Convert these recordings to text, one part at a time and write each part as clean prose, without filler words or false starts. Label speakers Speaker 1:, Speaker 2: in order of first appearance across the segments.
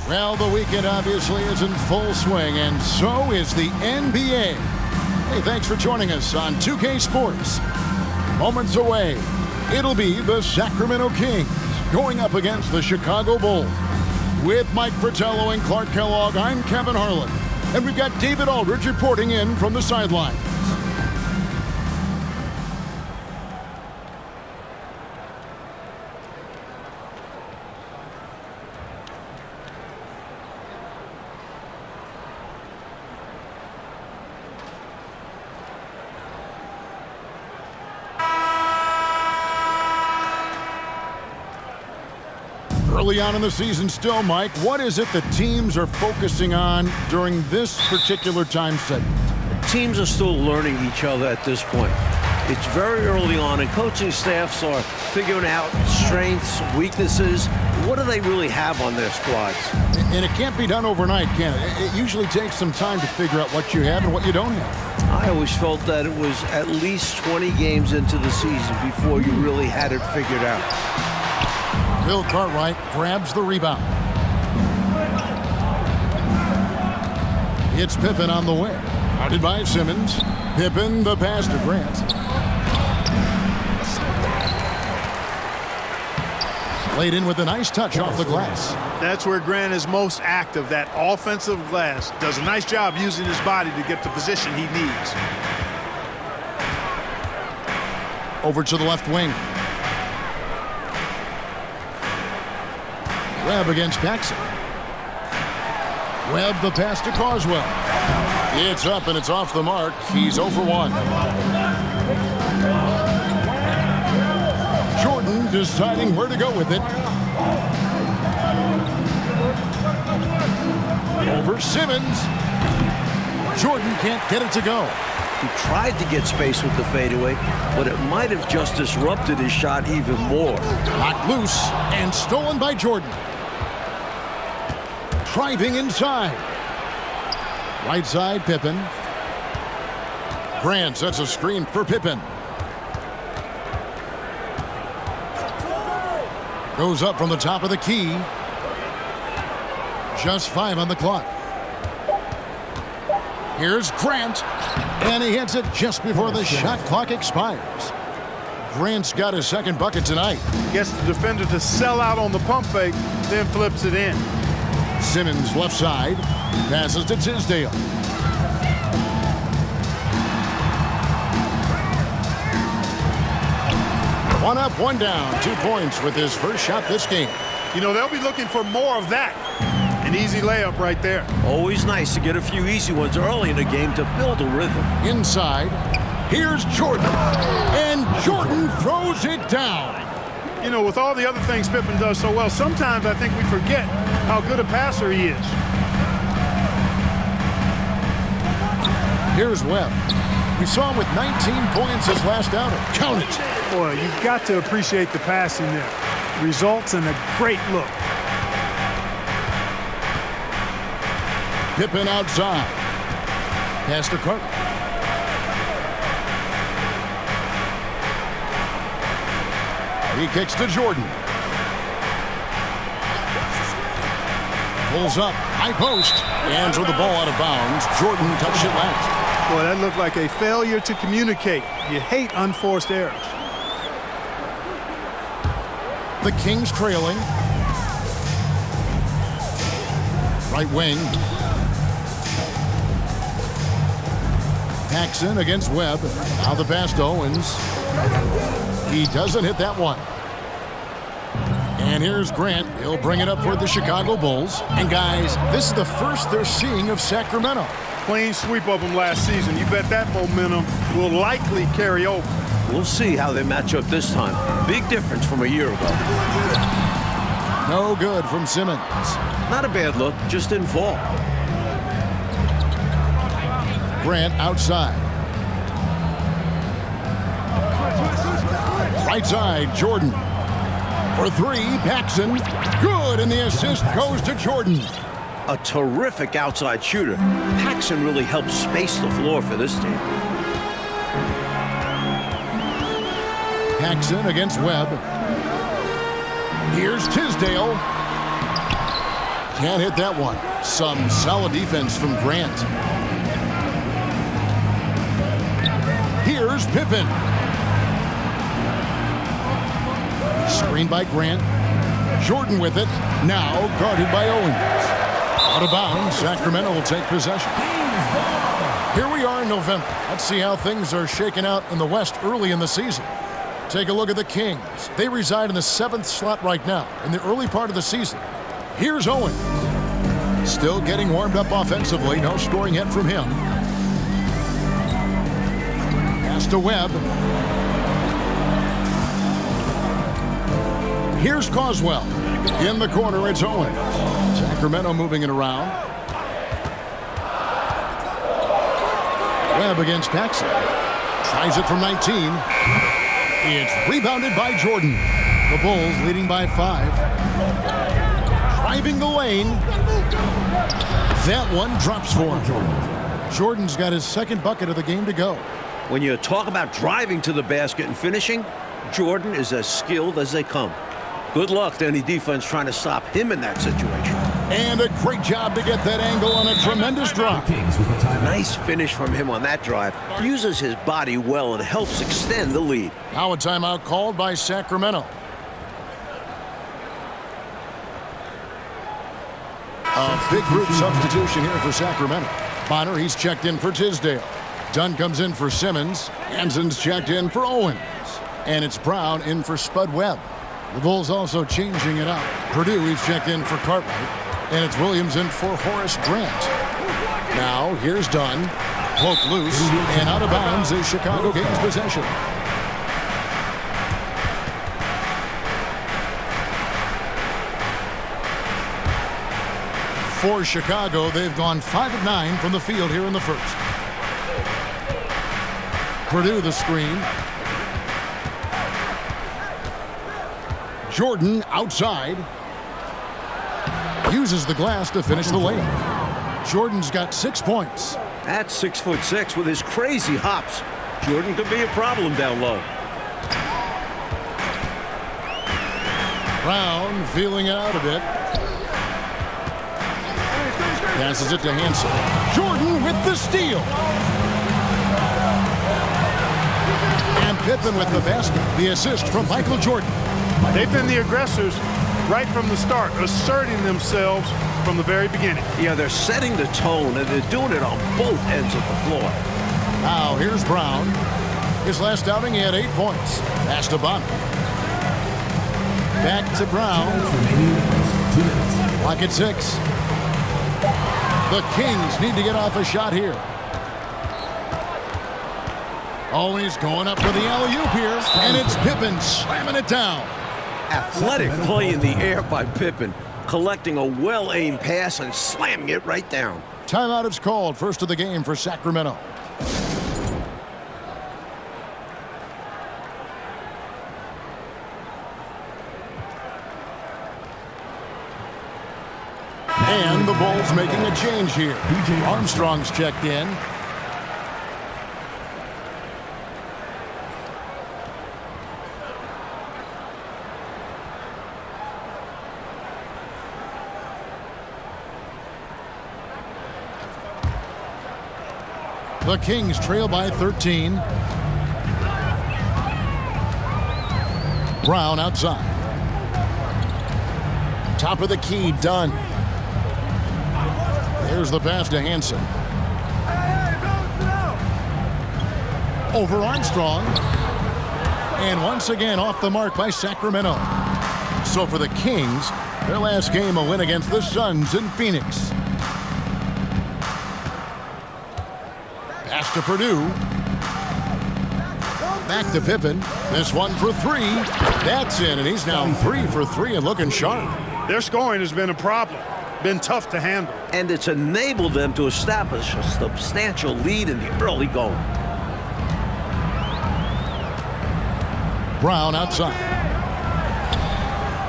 Speaker 1: Well, the weekend obviously is in full swing, and so is the NBA. Hey, thanks for joining us on 2K Sports. Moments away, it'll be the Sacramento Kings going up against the Chicago Bulls. With Mike Fratello and Clark Kellogg, I'm Kevin Harlan. And we've got David Aldridge reporting in from the sideline. Early on in the season still, Mike, what is it that teams are focusing on during this particular time segment?
Speaker 2: Teams are still learning each other at this point. It's very early on, and coaching staffs are figuring out strengths, weaknesses. What do they really have on their squads?
Speaker 1: And it can't be done overnight, can it? It usually takes some time to figure out what you have and what you don't have.
Speaker 2: I always felt that it was at least 20 games into the season before you really had it figured out.
Speaker 1: Bill Cartwright grabs the rebound. It's Pippen on the wing. Guarded by Simmons. Pippen, the pass to Grant. Laid in with a nice touch off the glass.
Speaker 3: That's where Grant is most active, that offensive glass. Does a nice job using his body to get the position he needs.
Speaker 1: Over to the left wing. Webb against Paxson. Webb the pass to Carswell. It's up and it's off the mark. He's 0 for 1. Jordan deciding where to go with it. Over Simmons. Jordan can't get it to go.
Speaker 2: He tried to get space with the fadeaway, but it might have just disrupted his shot even more.
Speaker 1: Knocked loose and stolen by Jordan. Driving inside. Right side, Pippen. Grant sets a screen for Pippen. Goes up from the top of the key. Just 5 on the clock. Here's Grant. And he hits it just before the shot clock expires. Grant's got his second bucket tonight.
Speaker 3: Gets the defender to sell out on the pump fake, then flips it in.
Speaker 1: Simmons left side. Passes to Tisdale. One up, one down. 2 points with his first shot this game.
Speaker 3: You know, they'll be looking for more of that. An easy layup right there.
Speaker 2: Always nice to get a few easy ones early in the game to build a rhythm.
Speaker 1: Inside. Here's Jordan. And Jordan throws it down.
Speaker 3: You know, with all the other things Pippen does so well, sometimes I think we forget how good a passer he is.
Speaker 1: Here's Webb. We saw him with 19 points his last outing. Count it.
Speaker 3: Boy, you've got to appreciate the passing there. Results in a great look.
Speaker 1: Pippen outside. Pass to Carter. He kicks to Jordan. Pulls up, high post, and throw the ball out of bounds. Jordan touched it last.
Speaker 3: Boy, that looked like a failure to communicate. You hate unforced errors.
Speaker 1: The Kings trailing. Right wing. Paxson against Webb. Now the pass to Owens. He doesn't hit that one. And here's Grant. He'll bring it up for the Chicago Bulls. And guys, this is the first they're seeing of Sacramento.
Speaker 3: Clean sweep of them last season. You bet that momentum will likely carry over.
Speaker 2: We'll see how they match up this time. Big difference from a year ago.
Speaker 1: No good from Simmons.
Speaker 2: Not a bad look, just didn't fall.
Speaker 1: Grant outside. Right side, Jordan. For 3, Paxson. Good, and the assist goes to Jordan.
Speaker 2: A terrific outside shooter. Paxson really helped space the floor for this team.
Speaker 1: Paxson against Webb. Here's Tisdale. Can't hit that one. Some solid defense from Grant. Here's Pippen. Screen by Grant. Jordan with it. Now guarded by Owens. Out of bounds. Sacramento will take possession. Here we are in November. Let's see how things are shaking out in the West early in the season. Take a look at the Kings. They reside in the 7th slot right now in the early part of the season. Here's Owens. Still getting warmed up offensively. No scoring yet from him. Pass to Webb. Here's Coswell. In the corner, it's Owens. Sacramento moving it around. Webb against Paxson. Tries it from 19. It's rebounded by Jordan. The Bulls leading by 5. Driving the lane. That one drops for him. Jordan's got his 2nd bucket of the game to go.
Speaker 2: When you talk about driving to the basket and finishing, Jordan is as skilled as they come. Good luck to any defense trying to stop him in that situation.
Speaker 1: And a great job to get that angle on a tremendous drop.
Speaker 2: Nice finish from him on that drive. Uses his body well and helps extend the lead.
Speaker 1: Now a timeout called by Sacramento. A big group substitution here for Sacramento. Bonner, he's checked in for Tisdale. Dunn comes in for Simmons. Hanson's checked in for Owens. And it's Brown in for Spud Webb. The Bulls also changing it up. Purdue, he's checked in for Cartwright. And it's Williams in for Horace Grant. Now, here's Dunn. Poked loose, and out of bounds is Chicago gains possession. For Chicago, they've gone 5 of 9 from the field here in the first. Purdue the screen. Jordan outside. Uses the glass to finish the lane. Jordan's got 6 points.
Speaker 2: At 6'6" with his crazy hops, Jordan could be a problem down low.
Speaker 1: Brown feeling it out a bit. Passes it to Hanson. Jordan with the steal. And Pippen with the basket. The assist from Michael Jordan.
Speaker 3: They've been the aggressors right from the start, asserting themselves from the very beginning.
Speaker 2: Yeah, they're setting the tone, and they're doing it on both ends of the floor.
Speaker 1: Now, here's Brown. His last outing, he had 8 points. Pass to Bonner. Back to Brown. Clock at 6. The Kings need to get off a shot here. Always going up for the alley-oop here, and it's Pippen slamming it down.
Speaker 2: Athletic play in the air by Pippen, collecting a well-aimed pass and slamming it right down.
Speaker 1: Timeout is called, first of the game for Sacramento. And the Bulls making a change here. Armstrong's checked in. The Kings trail by 13. Brown outside. Top of the key, Dunn. Here's the pass to Hanson. Over Armstrong. And once again off the mark by Sacramento. So for the Kings, their last game a win against the Suns in Phoenix. Pass to Purdue. Back to Pippen. This one for 3. That's in, and he's now 3 for 3 and looking sharp.
Speaker 3: Their scoring has been a problem. Been tough to handle.
Speaker 2: And it's enabled them to establish a substantial lead in the early going.
Speaker 1: Brown outside.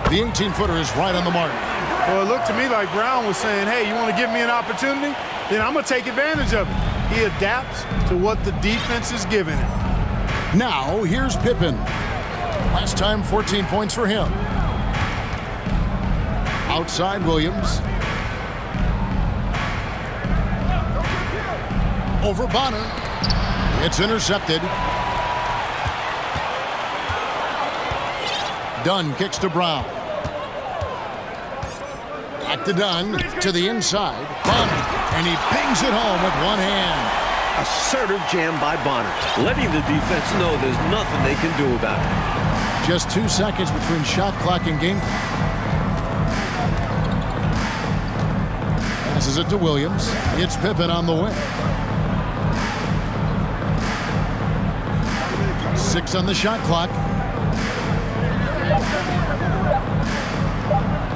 Speaker 1: The 18-footer is right on the mark.
Speaker 3: Well, it looked to me like Brown was saying, hey, you want to give me an opportunity? Then I'm going to take advantage of it. He adapts to what the defense is giving him.
Speaker 1: Now, here's Pippen. Last time, 14 points for him. Outside Williams. over Bonner. It's intercepted. Dunn kicks to Brown. Back to Dunn, to the inside. Bonner, and he pings it home with one hand.
Speaker 2: Assertive jam by Bonner, letting the defense know there's nothing they can do about it.
Speaker 1: Just 2 seconds between shot clock and game. Passes it to Williams. It's Pippen on the wing. 6 on the shot clock.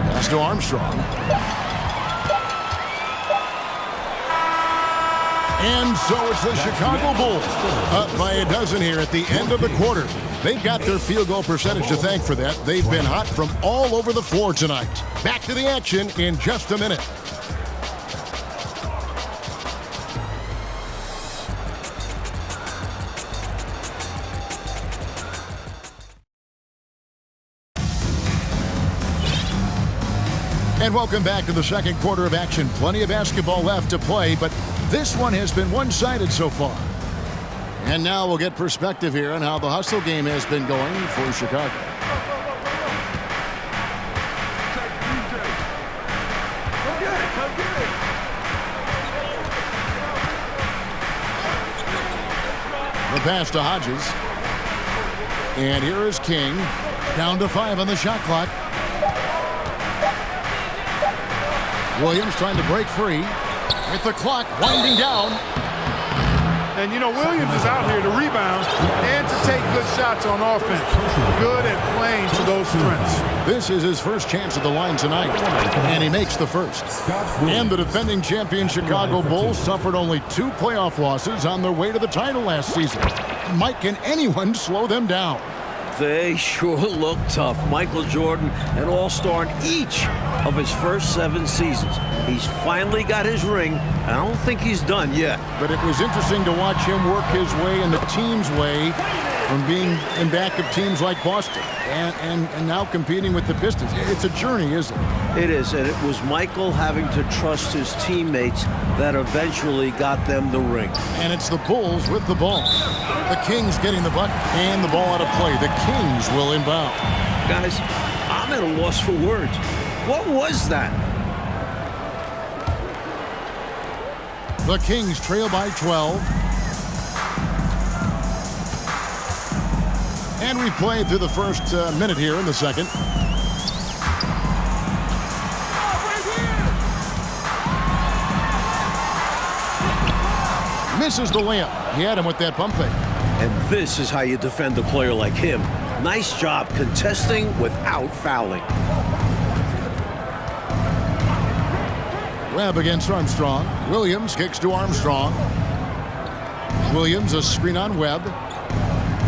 Speaker 1: Pass to Armstrong. And so it's the Chicago Bulls up by a dozen here at the end of the quarter. They've got their field goal percentage to thank for that. They've been hot from all over the floor tonight. Back to the action in just a minute. And welcome back to the second quarter of action. Plenty of basketball left to play, but this one has been one-sided so far. And now we'll get perspective here on how the hustle game has been going for Chicago. The pass to Hodges. And here is King. Down to 5 on the shot clock. Williams trying to break free. With the clock winding down.
Speaker 3: And, you know, Williams is out here to rebound and to take good shots on offense. Good at playing to those strengths.
Speaker 1: This is his first chance at the line tonight, and he makes the first. And the defending champion Chicago Bulls suffered only 2 playoff losses on their way to the title last season. Mike, can anyone slow them down?
Speaker 2: They sure look tough. Michael Jordan, an all-star in each of his first 7 seasons. He's finally got his ring. I don't think he's done yet.
Speaker 1: But it was interesting to watch him work his way and the team's way from being in back of teams like Boston and now competing with the Pistons. It's a journey, isn't it?
Speaker 2: It is, and it was Michael having to trust his teammates that eventually got them the ring.
Speaker 1: And it's the Bulls with the ball. The Kings getting the bucket and the ball out of play. The Kings will inbound.
Speaker 2: Guys, I'm at a loss for words. What was that?
Speaker 1: The Kings trail by 12. And we played through the first minute here in the second. Misses the layup. He had him with that pump fake.
Speaker 2: And this is how you defend a player like him. Nice job contesting without fouling.
Speaker 1: Webb against Armstrong. Williams kicks to Armstrong. Williams a screen on Webb.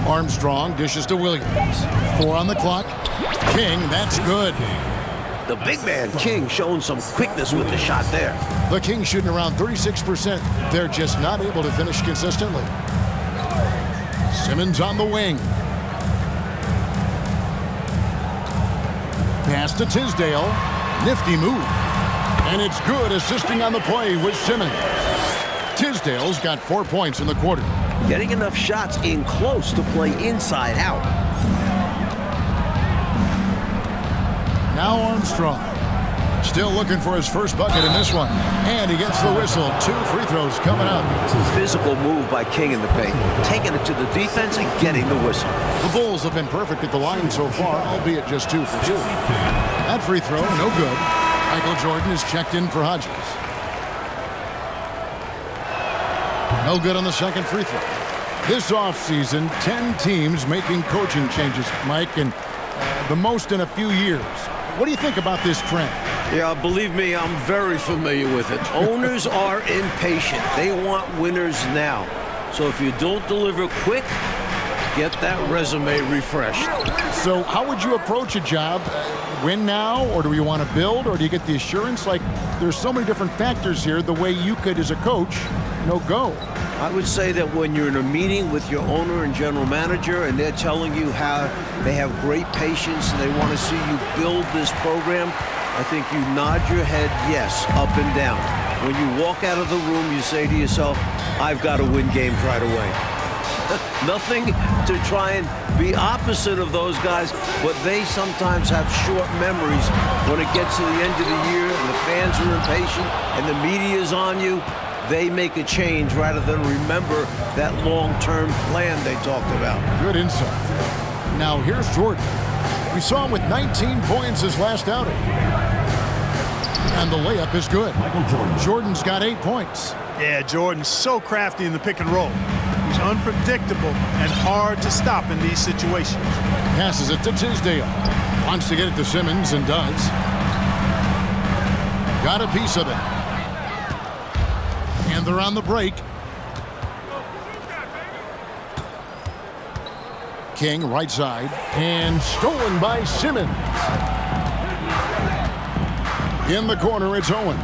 Speaker 1: Armstrong dishes to Williams. 4 on the clock. King, that's good.
Speaker 2: The big man, King, showing some quickness with the shot there.
Speaker 1: The Kings shooting around 36%. They're just not able to finish consistently. Simmons on the wing. Pass to Tisdale. Nifty move. And it's good, assisting on the play with Simmons. Tisdale's got 4 points in the quarter.
Speaker 2: Getting enough shots in close to play inside out.
Speaker 1: Now Armstrong. Still looking for his first bucket in this one. And he gets the whistle. 2 free throws coming up.
Speaker 2: Physical move by King in the paint. Taking it to the defense and getting the whistle.
Speaker 1: The Bulls have been perfect at the line so far, albeit just 2 for 2. That free throw, no good. Michael Jordan is checked in for Hodges. No good on the second free throw. This offseason, 10 teams making coaching changes, Mike, and the most in a few years. What do you think about this trend?
Speaker 2: Yeah, believe me, I'm very familiar with it. Owners are impatient. They want winners now. So if you don't deliver quick, get that resume refreshed.
Speaker 1: So how would you approach a job? Win now, or do you want to build, or do you get the assurance? Like, there's so many different factors here, the way you could, as a coach, go.
Speaker 2: I would say that when you're in a meeting with your owner and general manager and they're telling you how they have great patience and they want to see you build this program, I think you nod your head yes, up and down. When you walk out of the room, you say to yourself, I've got to win games right away. Nothing to try and be opposite of those guys, but they sometimes have short memories when it gets to the end of the year and the fans are impatient and the media is on you. They make a change rather than remember that long-term plan they talked about.
Speaker 1: Good insight. Now here's Jordan. We saw him with 19 points his last outing. And the layup is good. Jordan's got 8 points.
Speaker 3: Yeah, Jordan's so crafty in the pick and roll. He's unpredictable and hard to stop in these situations.
Speaker 1: Passes it to Tisdale. Wants to get it to Simmons and does. Got a piece of it. And they're on the break. King right side. And stolen by Simmons. In the corner, it's Owens.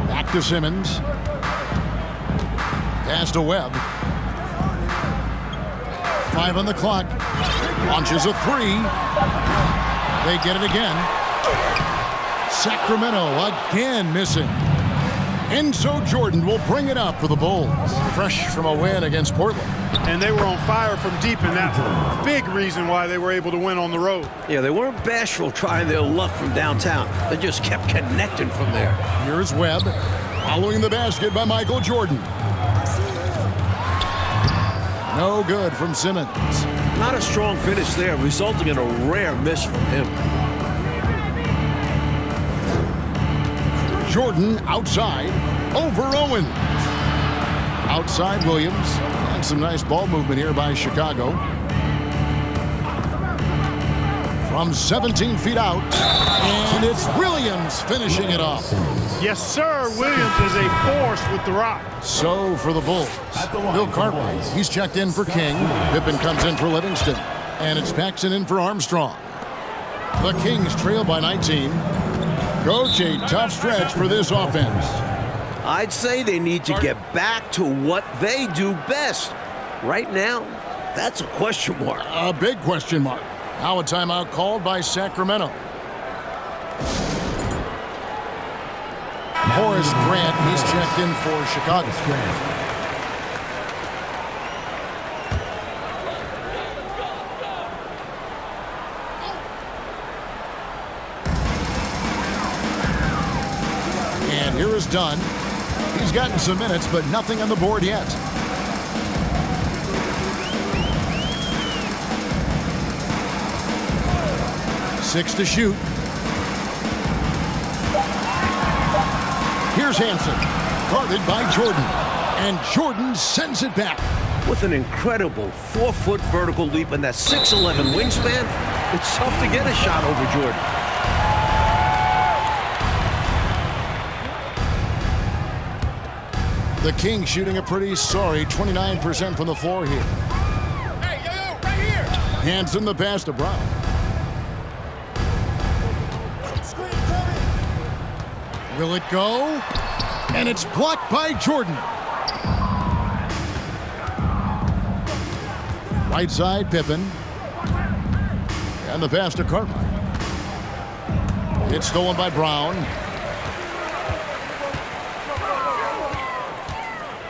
Speaker 1: Back to Simmons. Pass to Webb. 5 on the clock. Launches a 3. They get it again. Sacramento again missing. And so Jordan will bring it up for the Bulls. Fresh from a win against Portland.
Speaker 3: And they were on fire from deep in that big reason why they were able to win on the road.
Speaker 2: Yeah, they weren't bashful trying their luck from downtown. They just kept connecting from there.
Speaker 1: Here's Webb. Following the basket by Michael Jordan. No good from Simmons.
Speaker 2: Not a strong finish there, resulting in a rare miss from him.
Speaker 1: Jordan outside, over Owens. Outside Williams, and some nice ball movement here by Chicago. From 17 feet out, and it's Williams finishing it off.
Speaker 3: Yes, sir. Williams is a force with the rock.
Speaker 1: So for the Bulls, Bill Cartwright, he's checked in for King. Pippen comes in for Livingston, and it's Paxson in for Armstrong. The Kings trail by 19. Coach, a tough stretch for this offense.
Speaker 2: I'd say they need to get back to what they do best. Right now, that's a question mark.
Speaker 1: A big question mark. Now a timeout called by Sacramento. Horace Grant, he's checked in for Chicago. And here is Dunn. He's gotten some minutes, but nothing on the board yet. Six to shoot. Here's Hansen, guarded by Jordan, and Jordan sends it back.
Speaker 2: With an incredible 4-foot vertical leap and that 6'11" wingspan, it's tough to get a shot over Jordan.
Speaker 1: The Kings shooting a pretty sorry 29% from the floor here.
Speaker 4: Hey, yo, right here.
Speaker 1: Hansen the pass to Brown. Will it go? And it's blocked by Jordan. Right side, Pippen. And the pass to Cartwright. It's stolen by Brown.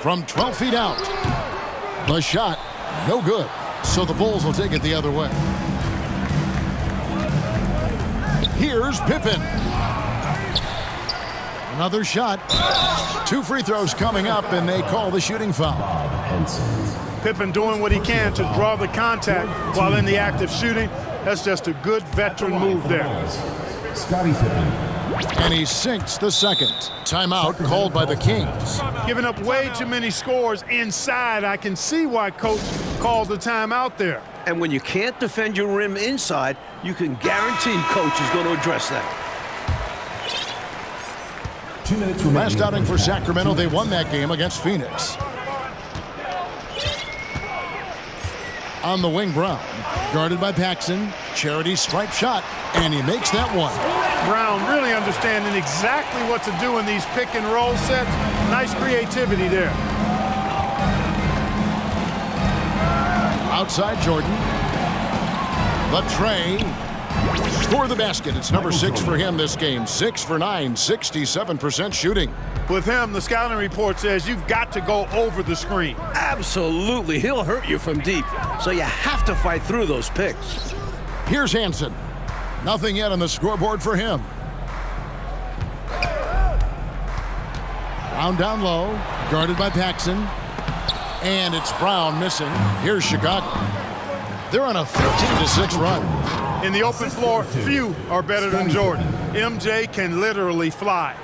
Speaker 1: From 12 feet out. The shot, no good. So the Bulls will take it the other way. Here's Pippen. Another shot. 2 free throws coming up, and they call the shooting foul.
Speaker 3: Pippen doing what he can to draw the contact while in the act of shooting. That's just a good veteran move there.
Speaker 5: Scottie Pippen.
Speaker 1: And he sinks the second. Timeout called by the Kings.
Speaker 3: Giving up way too many scores inside. I can see why coach called the timeout there.
Speaker 2: And when you can't defend your rim inside, you can guarantee coach is going to address that.
Speaker 5: 2 minutes remaining.
Speaker 1: Last outing for Sacramento, they won that game against Phoenix. On the wing, Brown. Guarded by Paxson. Charity stripe shot. And he makes that one.
Speaker 3: Brown really understanding exactly what to do in these pick and roll sets. Nice creativity there.
Speaker 1: Outside Jordan. The tray. score the basket. It's number 6 for him this game. 6 for 9, 67% shooting.
Speaker 3: With him, the scouting report says you've got to go over the screen.
Speaker 2: Absolutely. He'll hurt you from deep, so you have to fight through those picks.
Speaker 1: Here's Hansen. Nothing yet on the scoreboard for him. Brown down low, guarded by Paxson. And it's Brown missing. Here's Chicago. They're on a 15-6 run.
Speaker 3: In the open floor, few are better than Jordan. MJ can literally fly.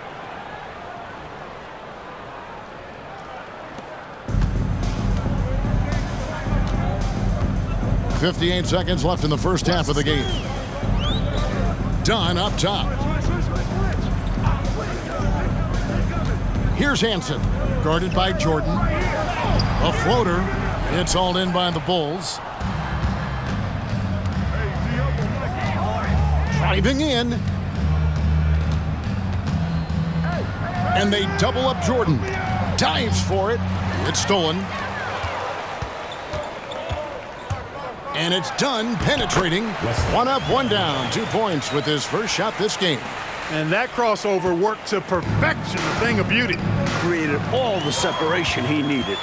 Speaker 1: .58 seconds left in the first half of the game. Dunn up top. Here's Hansen, guarded by Jordan. A floater. It's all in by the Bulls. Driving in. And they double up Jordan. Dives for it. It's stolen. And it's done penetrating. 1 up, 1 down. 2 points with his first shot this game.
Speaker 3: And that crossover worked to perfection, a thing of beauty.
Speaker 2: Created all the separation he needed.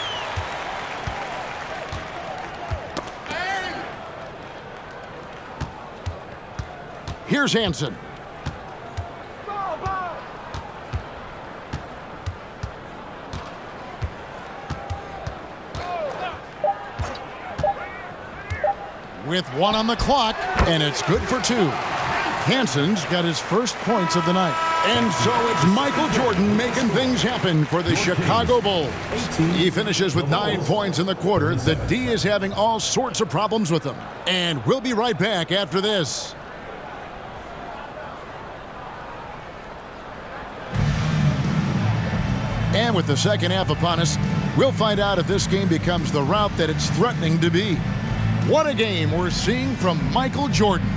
Speaker 1: Here's Hansen. With 1 on the clock, and it's good for 2. Hansen's got his first points of the night. And so it's Michael Jordan making things happen for the Chicago Bulls. He finishes with 9 points in the quarter. The D is having all sorts of problems with him. And we'll be right back after this. And with the second half upon us, we'll find out if this game becomes the route that it's threatening to be. What a game we're seeing from Michael Jordan.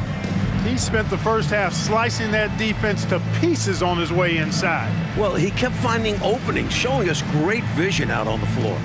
Speaker 3: He spent the first half slicing that defense to pieces on his way inside.
Speaker 2: Well, he kept finding openings, showing us great vision out on the floor.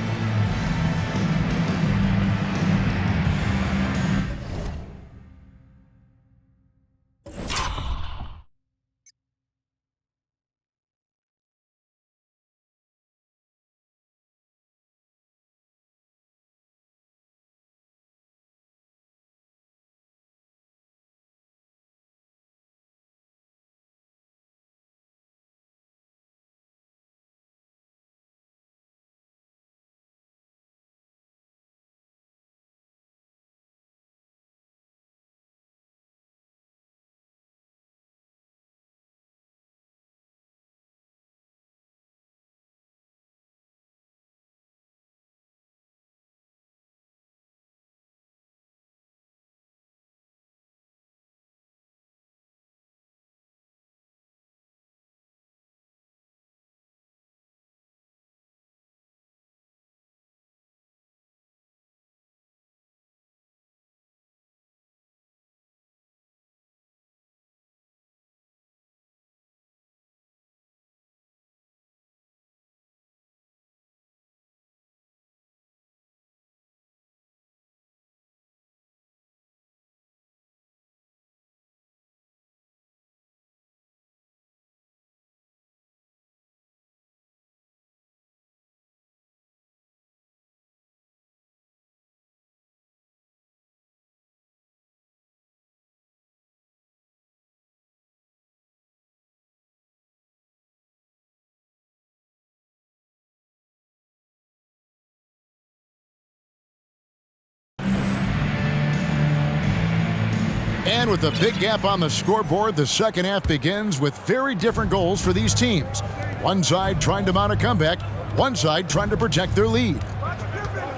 Speaker 1: And with a big gap on the scoreboard, the second half begins with very different goals for these teams. One side trying to mount a comeback, one side trying to protect their lead.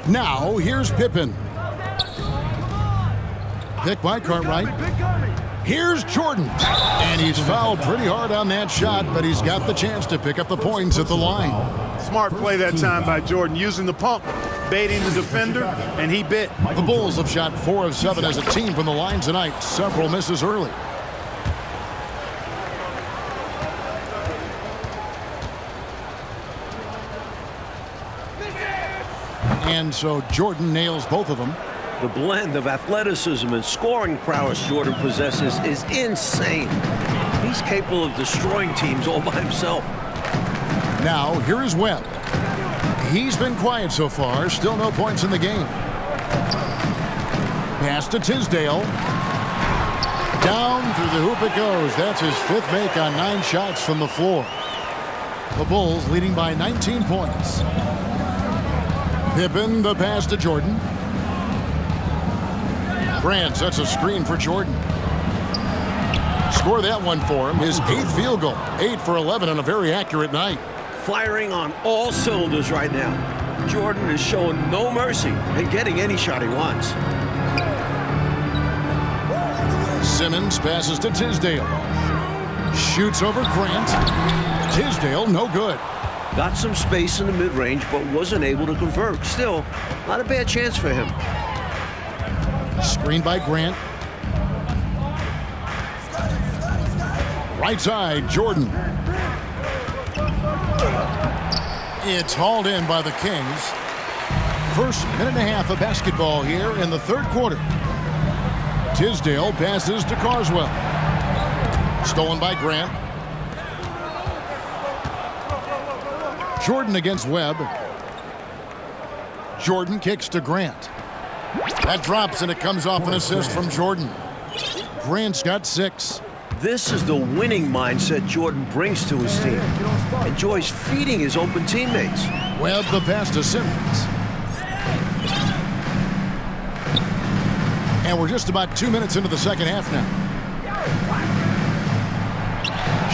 Speaker 1: Now, here's Pippen. Pick by Cartwright. Here's Jordan. And he's fouled pretty hard on that shot, but he's got the chance to pick up the points at the line.
Speaker 3: Smart play that time by Jordan, using the pump, baiting the defender, and he bit.
Speaker 1: The Bulls have shot 4 of 7 as a team from the line tonight. Several misses early. And so Jordan nails both of them.
Speaker 2: The blend of athleticism and scoring prowess Jordan possesses is insane. He's capable of destroying teams all by himself.
Speaker 1: Now, here is Webb. He's been quiet so far. Still no points in the game. Pass to Tisdale. Down through the hoop it goes. That's his 5th make on 9 shots from the floor. The Bulls leading by 19 points. Pippen, the pass to Jordan. Grant sets a screen for Jordan. Score that one for him. His 8th field goal. 8 for 11 on a very accurate night.
Speaker 2: Firing on all cylinders right now. Jordan is showing no mercy and getting any shot he wants.
Speaker 1: Simmons passes to Tisdale. Shoots over Grant. Tisdale, no good.
Speaker 2: Got some space in the mid-range, but wasn't able to convert. Still, not a bad chance for him.
Speaker 1: Screened by Grant. Right side, Jordan. It's hauled in by the Kings. First minute and a half of basketball here in the 3rd quarter. Tisdale passes to Carswell. Stolen by Grant. Jordan against Webb. Jordan kicks to Grant. That drops and it comes off an assist from Jordan. Grant's got 6.
Speaker 2: This is the winning mindset Jordan brings to his team. Enjoys feeding his open teammates.
Speaker 1: Webb the pass to Simmons. And we're just about 2 minutes into the second half now.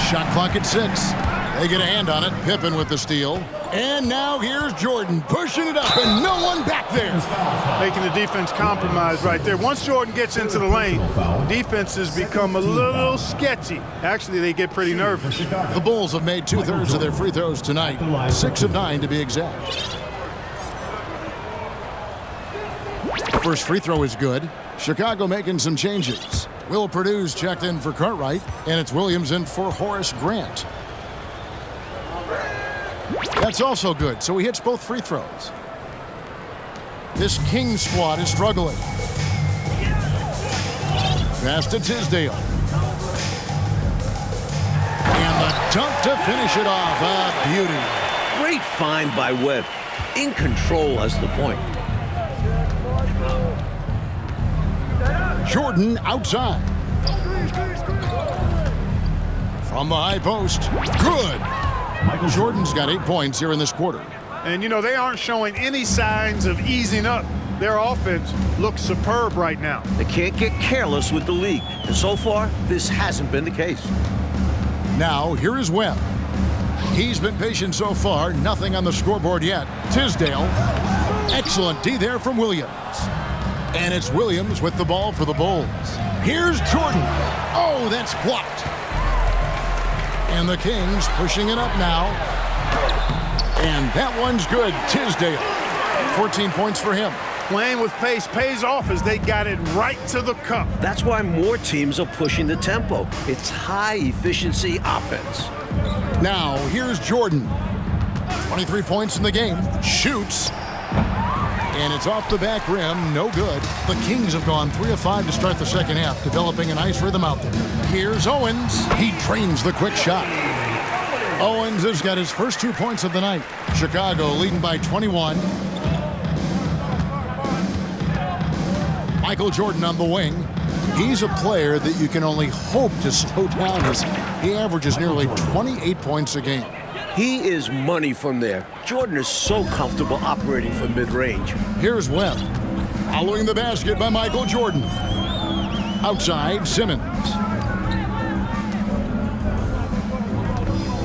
Speaker 1: Shot clock at 6. They get a hand on it. Pippen with the steal. And now here's Jordan pushing it up and no one back there.
Speaker 3: Making the defense compromise right there. Once Jordan gets into the lane, defenses become a little sketchy. Actually, they get pretty nervous.
Speaker 1: The Bulls have made 2/3 of their free throws tonight. 6 of 9 to be exact. First free throw is good. Chicago making some changes. Will Purdue's checked in for Cartwright, and it's Williams in for Horace Grant. That's also good, so he hits both free throws. This Kings squad is struggling. Pass to Tisdale. And the dunk to finish it off. A beauty.
Speaker 2: Great find by Webb. In control as the point.
Speaker 1: Jordan outside. From the high post. Good. Jordan's got 8 points here in this quarter.
Speaker 3: And, you know, they aren't showing any signs of easing up. Their offense looks superb right now.
Speaker 2: They can't get careless with the league. And so far, this hasn't been the case.
Speaker 1: Now, here is Webb. He's been patient so far. Nothing on the scoreboard yet. Tisdale. Excellent D there from Williams. And it's Williams with the ball for the Bulls. Here's Jordan. Oh, that's blocked. And the Kings pushing it up now. And that one's good. Tisdale. 14 points for him.
Speaker 3: Playing with pace pays off as they got it right to the cup.
Speaker 2: That's why more teams are pushing the tempo. It's high-efficiency offense.
Speaker 1: Now, here's Jordan. 23 points in the game. Shoots. And it's off the back rim. No good. The Kings have gone 3 of 5 to start the second half, developing a nice rhythm out there. Here's Owens. He drains the quick shot. Owens has got his first 2 points of the night. Chicago leading by 21. Michael Jordan on the wing. He's a player that you can only hope to slow down as he averages nearly 28 points a game.
Speaker 2: He is money from there. Jordan is so comfortable operating from mid-range.
Speaker 1: Here's Webb. Following the basket by Michael Jordan. Outside, Simmons.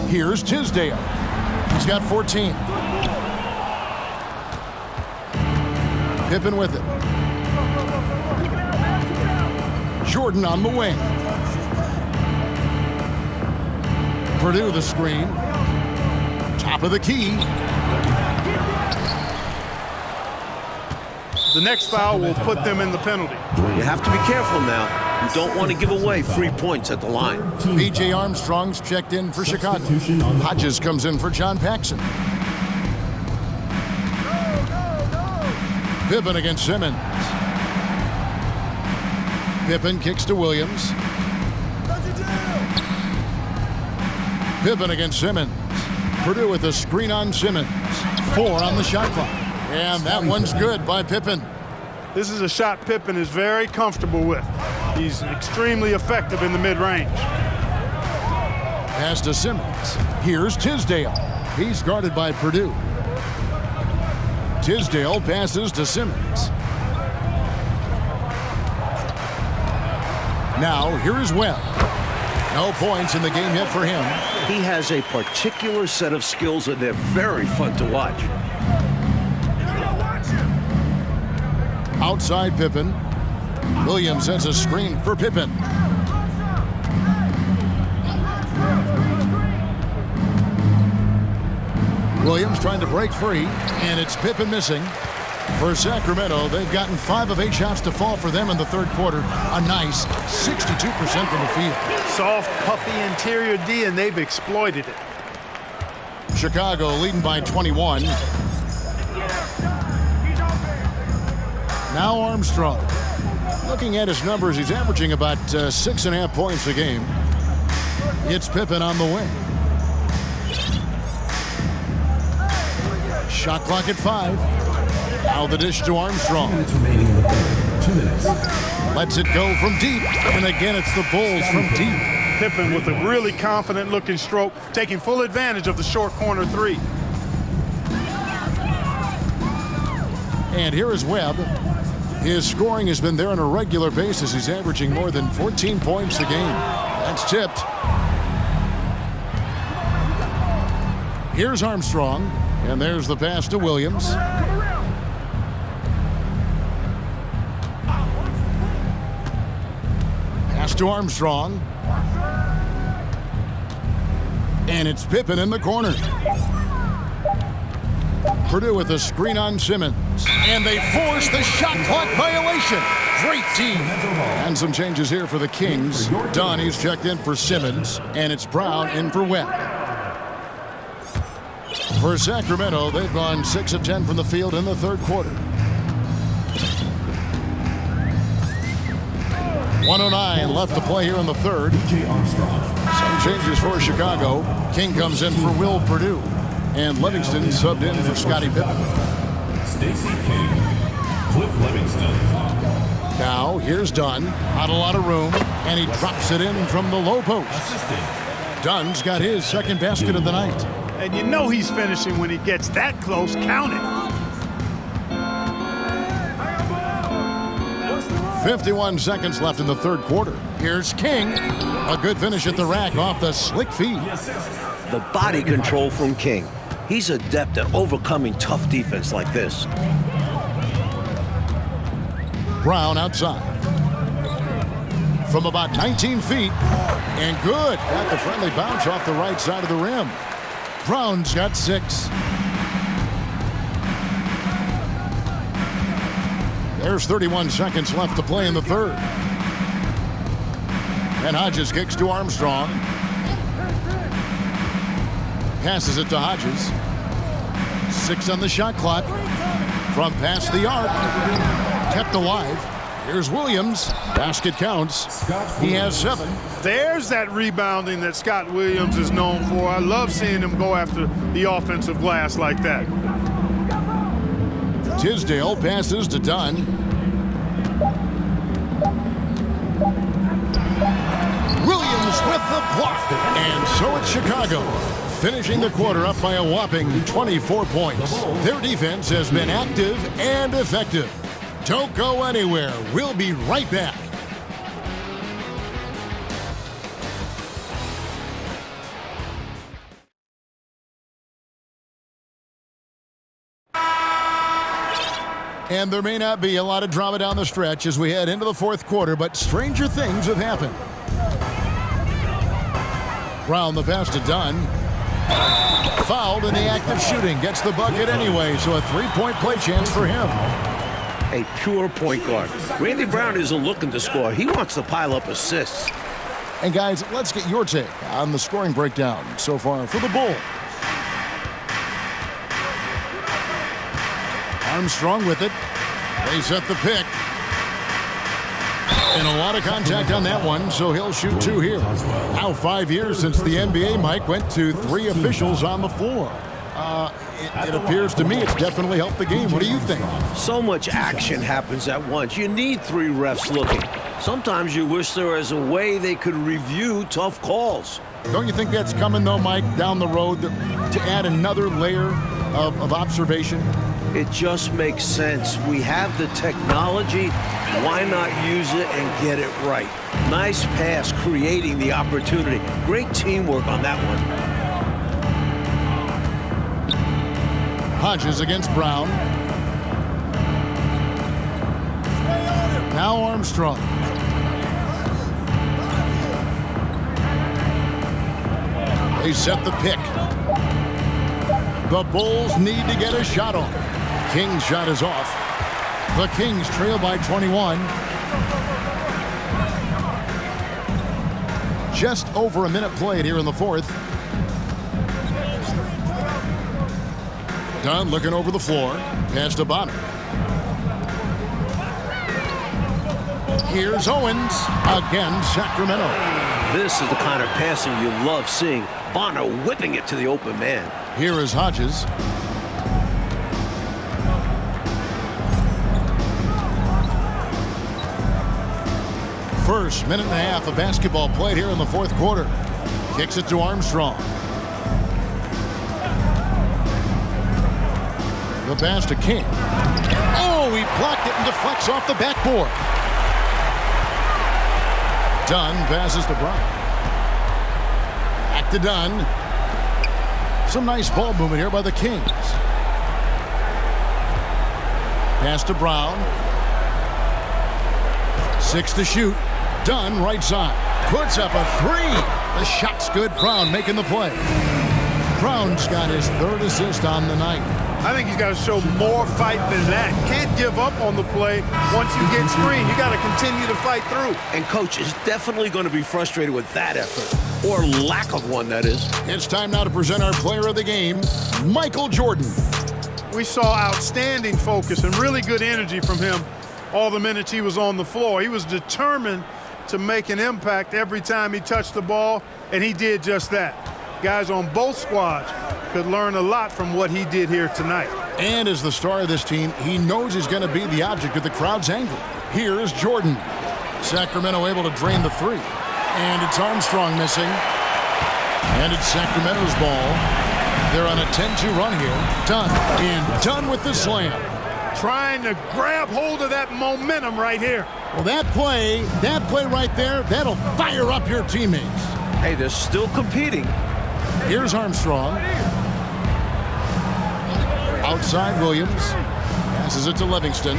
Speaker 1: Here's Tisdale. He's got 14. Pippen with it. Jordan on the wing. Purdue the screen. Top of the key.
Speaker 3: The next foul will put them in the penalty.
Speaker 2: You have to be careful now. You don't want to give away free points at the line.
Speaker 1: B.J. Armstrong's checked in for Chicago. Hodges comes in for John Paxson. Pippen against Simmons. Pippen kicks to Williams. Pippen against Simmons. Purdue with a screen on Simmons. 4 on the shot clock. And that one's good by Pippen.
Speaker 3: This is a shot Pippen is very comfortable with. He's extremely effective in the mid-range.
Speaker 1: Pass to Simmons. Here's Tisdale. He's guarded by Purdue. Tisdale passes to Simmons. Now, here is Webb. No points in the game yet for him.
Speaker 2: He has a particular set of skills, and they're very fun to watch.
Speaker 1: Outside Pippen. Williams sets a screen for Pippen. Williams trying to break free, and it's Pippen missing. For Sacramento, they've gotten 5 of 8 shots to fall for them in the third quarter. A nice 62% from the field.
Speaker 3: Soft, puffy interior D, and they've exploited it.
Speaker 1: Chicago leading by 21. Now Armstrong. Looking at his numbers, he's averaging about 6.5 points a game. It's Pippen on the wing. Shot clock at 5. Now the dish to Armstrong.
Speaker 5: 2 minutes remaining in the third. 2 minutes.
Speaker 1: Lets it go from deep. And again, it's the Bulls from deep.
Speaker 3: Pippen with a really confident-looking stroke, taking full advantage of the short corner 3.
Speaker 1: And here is Webb. His scoring has been there on a regular basis. He's averaging more than 14 points a game. That's tipped. Here's Armstrong. And there's the pass to Williams. Pass to Armstrong. And it's Pippen in the corner. Purdue with a screen on Simmons. And they force the shot clock violation. Great team. And some changes here for the Kings. Dunn, he's checked in for Simmons. And it's Brown in for Webb. For Sacramento, they've gone 6 of 10 from the field in the third quarter. 1:09 left to play here in the third.
Speaker 5: DJ Armstrong.
Speaker 1: Some changes for Chicago. King comes in for Will Purdue. And Livingston subbed in for Scottie Pippen.
Speaker 5: Stacey King. Cliff Livingston.
Speaker 1: Now, here's Dunn. Not a lot of room. And he drops it in from the low post.
Speaker 5: Assistant.
Speaker 1: Dunn's got his second basket of the night.
Speaker 3: And you know he's finishing when he gets that close. Count it.
Speaker 1: 51 seconds left in the third quarter. Here's King. A good finish at the rack off the slick feed.
Speaker 2: The body control from King. He's adept at overcoming tough defense like this.
Speaker 1: Brown outside. From about 19 feet. And good. Got the friendly bounce off the right side of the rim. Brown's got 6. There's 31 seconds left to play in the third. And Hodges kicks to Armstrong. Passes it to Hodges. 6 on the shot clock. From past the arc. Kept alive. Here's Williams. Basket counts. He has 7.
Speaker 3: There's that rebounding that Scott Williams is known for. I love seeing him go after the offensive glass like that.
Speaker 1: Tisdale passes to Dunn. Williams with the block. And so it's Chicago, finishing the quarter up by a whopping 24 points. Their defense has been active and effective. Don't go anywhere. We'll be right back. And there may not be a lot of drama down the stretch as we head into the fourth quarter, but stranger things have happened. Brown the pass to Dunn. Fouled in the act of shooting. Gets the bucket anyway, so a 3-point play chance for him.
Speaker 2: A pure point guard. Randy Brown isn't looking to score. He wants to pile up assists.
Speaker 1: And guys, let's get your take on the scoring breakdown so far for the Bulls. Armstrong with it. They set the pick. And a lot of contact on that one, so he'll shoot 2 here. Now 5 years since the NBA, Mike, went to 3 officials on the floor. It appears to me it's definitely helped the game. What do you think?
Speaker 2: So much action happens at once. You need 3 refs looking. Sometimes you wish there was a way they could review tough calls.
Speaker 1: Don't you think that's coming, though, Mike, down the road to add another layer of observation?
Speaker 2: It just makes sense. We have the technology. Why not use it and get it right? Nice pass, creating the opportunity. Great teamwork on that one.
Speaker 1: Hodges against Brown. Now Armstrong. They set the pick. The Bulls need to get a shot off. King's shot is off. The Kings trail by 21. Just over a minute played here in the 4th. Dunn looking over the floor. Pass to Bonner. Here's Owens. Again, Sacramento.
Speaker 2: This is the kind of passing you love seeing. Bonner whipping it to the open man.
Speaker 1: Here is Hodges. First minute and a half of basketball played here in the 4th quarter. Kicks it to Armstrong. The pass to King. Oh, he blocked it and deflects off the backboard. Dunn passes to Brown. Back to Dunn. Some nice ball movement here by the Kings. Pass to Brown. 6 to shoot. Dunn right side. Puts up a 3. The shot's good. Brown making the play. Brown's got his 3rd assist on the night.
Speaker 3: I think he's got to show more fight than that. Can't give up on the play once you get screened. You got to continue to fight through.
Speaker 2: And coach is definitely going to be frustrated with that effort, or lack of one, that is.
Speaker 1: It's time now to present our player of the game, Michael Jordan.
Speaker 3: We saw outstanding focus and really good energy from him all the minutes he was on the floor. He was determined to make an impact every time he touched the ball, and he did just that. Guys on both squads could learn a lot from what he did here tonight.
Speaker 1: And as the star of this team, he knows he's going to be the object of the crowd's anger. Here is Jordan. Sacramento able to drain the 3. And it's Armstrong missing. And it's Sacramento's ball. They're on a 10-2 run here. Dunn. And Dunn with the slam.
Speaker 3: Trying to grab hold of that momentum right here.
Speaker 1: Well, that play right there, that'll fire up your teammates.
Speaker 2: Hey, they're still competing.
Speaker 1: Here's Armstrong. Outside Williams. Passes it to Livingston.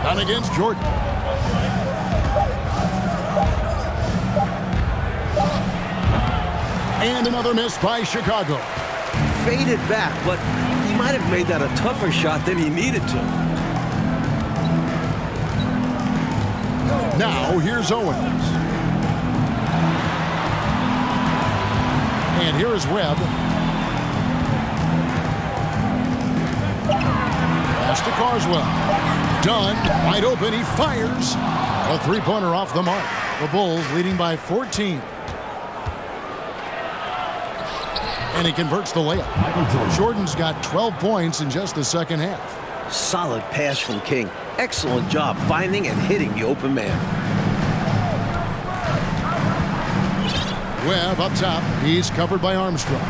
Speaker 1: Down against Jordan. And another miss by Chicago.
Speaker 2: Faded back, but he might have made that a tougher shot than he needed to.
Speaker 1: Now here's Owens. And here is Webb. Pass to Carswell. Dunn, wide open, he fires. A 3-pointer off the mark. The Bulls leading by 14. And he converts the layup. Jordan's got 12 points in just the second half.
Speaker 2: Solid pass from King. Excellent job finding and hitting the open man.
Speaker 1: Webb up top. He's covered by Armstrong.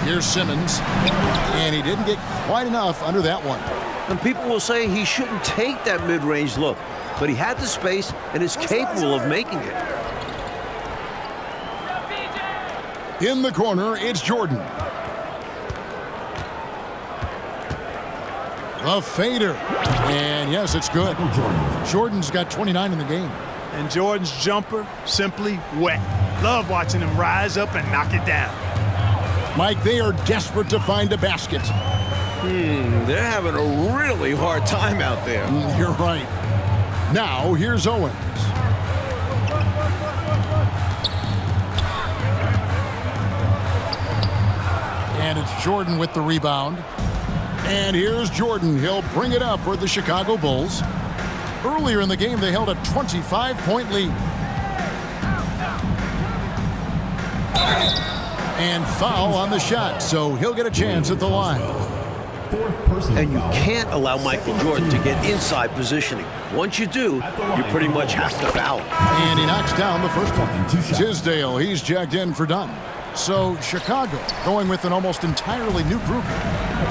Speaker 1: Here's Simmons. And he didn't get quite enough under that one.
Speaker 2: And people will say he shouldn't take that mid-range look, but he had the space and is capable of making it.
Speaker 1: In the corner, it's Jordan. The fader. And yes, it's good. Jordan's got 29 in the game.
Speaker 3: And Jordan's jumper, simply wet. Love watching him rise up and knock it down.
Speaker 1: Mike, they are desperate to find a basket.
Speaker 2: They're having a really hard time out there.
Speaker 1: You're right. Now, here's Owens. And it's Jordan with the rebound. And here's Jordan. He'll bring it up for the Chicago Bulls. Earlier in the game, they held a 25-point lead. And foul on the shot, so he'll get a chance at the line.
Speaker 2: And you can't allow Michael Jordan to get inside positioning. Once you do, you pretty much have to foul.
Speaker 1: And he knocks down the first one. Tisdale, he's checked in for Dunn. So Chicago going with an almost entirely new group.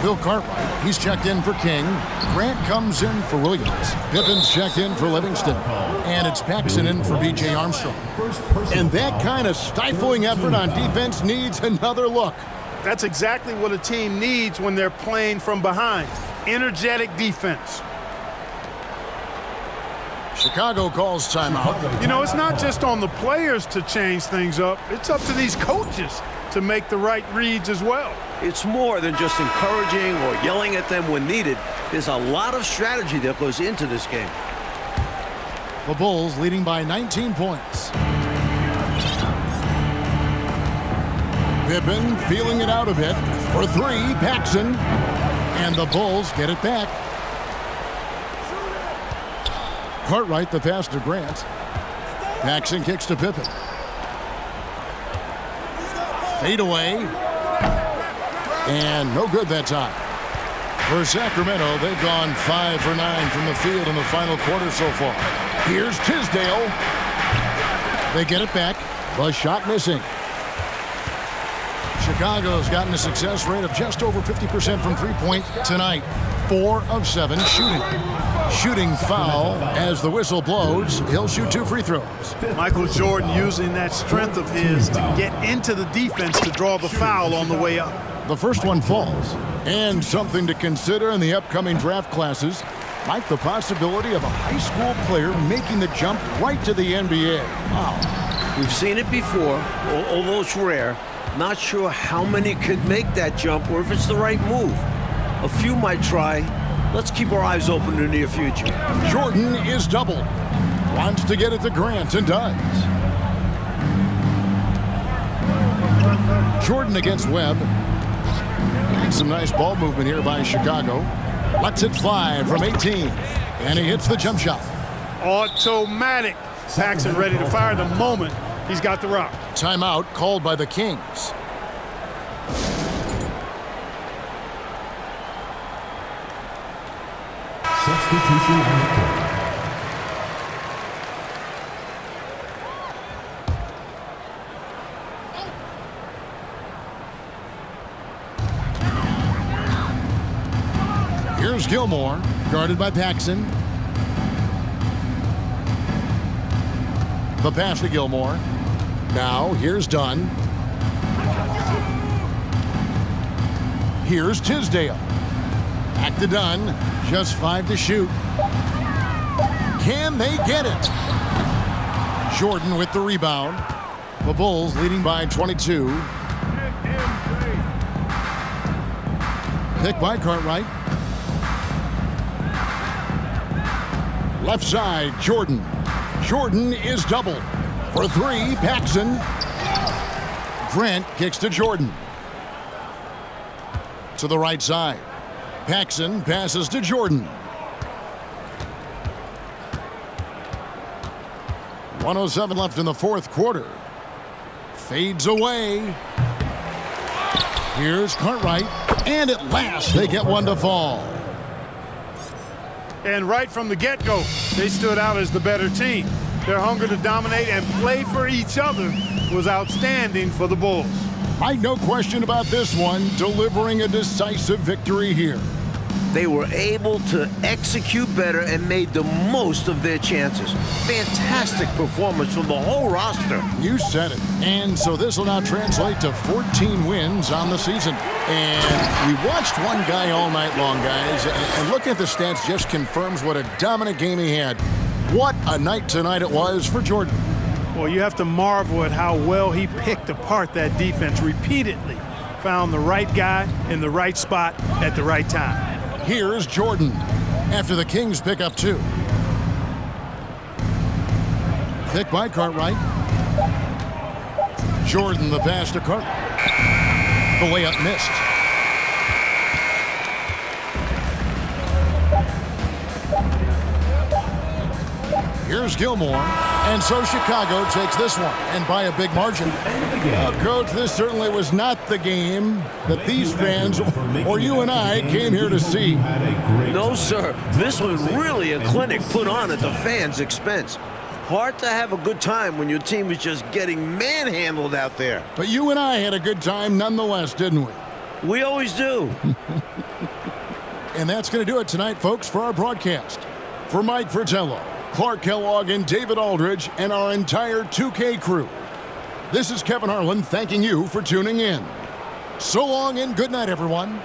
Speaker 1: Bill Cartwright, he's checked in for King. Grant comes in for Williams. Pippen's checked in for Livingston. And it's Paxson in for B.J. Armstrong. And that kind of stifling effort on defense needs another look.
Speaker 3: That's exactly what a team needs when they're playing from behind. Energetic defense.
Speaker 1: Chicago calls timeout.
Speaker 3: You know, it's not just on the players to change things up. It's up to these coaches to make the right reads as well.
Speaker 2: It's more than just encouraging or yelling at them when needed. There's a lot of strategy that goes into this game.
Speaker 1: The Bulls leading by 19 points. Pippen feeling it out a bit. For three, Paxson. And the Bulls get it back. Cartwright, the pass to Grant. Paxson kicks to Pippen. Fade away. And no good that time. For Sacramento, they've gone 5 for 9 from the field in the final quarter so far. Here's Tisdale. They get it back. The shot missing. Chicago's gotten a success rate of just over 50% from three-point tonight. 4 of 7 shooting. Shooting foul as the whistle blows. He'll shoot 2 free throws.
Speaker 3: Michael Jordan using that strength of his to get into the defense to draw the foul on the way up.
Speaker 1: The first one falls. And something to consider in the upcoming draft classes, like the possibility of a high school player making the jump right to the NBA. Wow.
Speaker 2: We've seen it before, although it's rare. Not sure how many could make that jump or if it's the right move. A few might try. Let's keep our eyes open in the near future.
Speaker 1: Jordan is doubled. Wants to get it to Grant and does. Jordan against Webb. Some nice ball movement here by Chicago. Lets it fly from 18. And he hits the jump shot.
Speaker 3: Automatic. Paxson ready to fire the moment he's got the rock.
Speaker 1: Timeout called by the Kings.
Speaker 5: Substitution on the court.
Speaker 1: Here's Gilmore, guarded by Paxson. The pass to Gilmore. Now, here's Dunn. Here's Tisdale. Back to Dunn. Just 5 to shoot. Can they get it? Jordan with the rebound. The Bulls leading by 22. Pick by Cartwright. Left side, Jordan. Jordan is doubled. For 3, Paxson. Grant kicks to Jordan. To the right side. Paxson passes to Jordan. 1:07 left in the fourth quarter. Fades away. Here's Cartwright. And at last, they get one to fall.
Speaker 3: And right from the get-go, they stood out as the better team. Their hunger to dominate and play for each other was outstanding for the Bulls.
Speaker 1: Mike, no question about this one, delivering a decisive victory here.
Speaker 2: They were able to execute better and made the most of their chances. Fantastic performance from the whole roster.
Speaker 1: You said it. And so this will now translate to 14 wins on the season. And we watched one guy all night long, guys. And looking at the stats just confirms what a dominant game he had. What a night tonight it was for Jordan.
Speaker 3: Well, you have to marvel at how well he picked apart that defense repeatedly. Found the right guy in the right spot at the right time.
Speaker 1: Here's Jordan after the Kings pick up 2. Pick by Cartwright. Jordan the pass to Cartwright. The layup missed. Here's Gilmore. And so Chicago takes this one, and by a big margin. Coach, this certainly was not the game that these fans or you and I came here to see.
Speaker 2: No, sir. This was really a clinic put on at the fans' expense. Hard to have a good time when your team is just getting manhandled out there.
Speaker 1: But you and I had a good time nonetheless, didn't we?
Speaker 2: We always do.
Speaker 1: And that's going to do it tonight, folks, for our broadcast. For Mike Fratello, Clark Kellogg, and David Aldridge, and our entire 2K crew, this is Kevin Harlan thanking you for tuning in. So long and good night, everyone.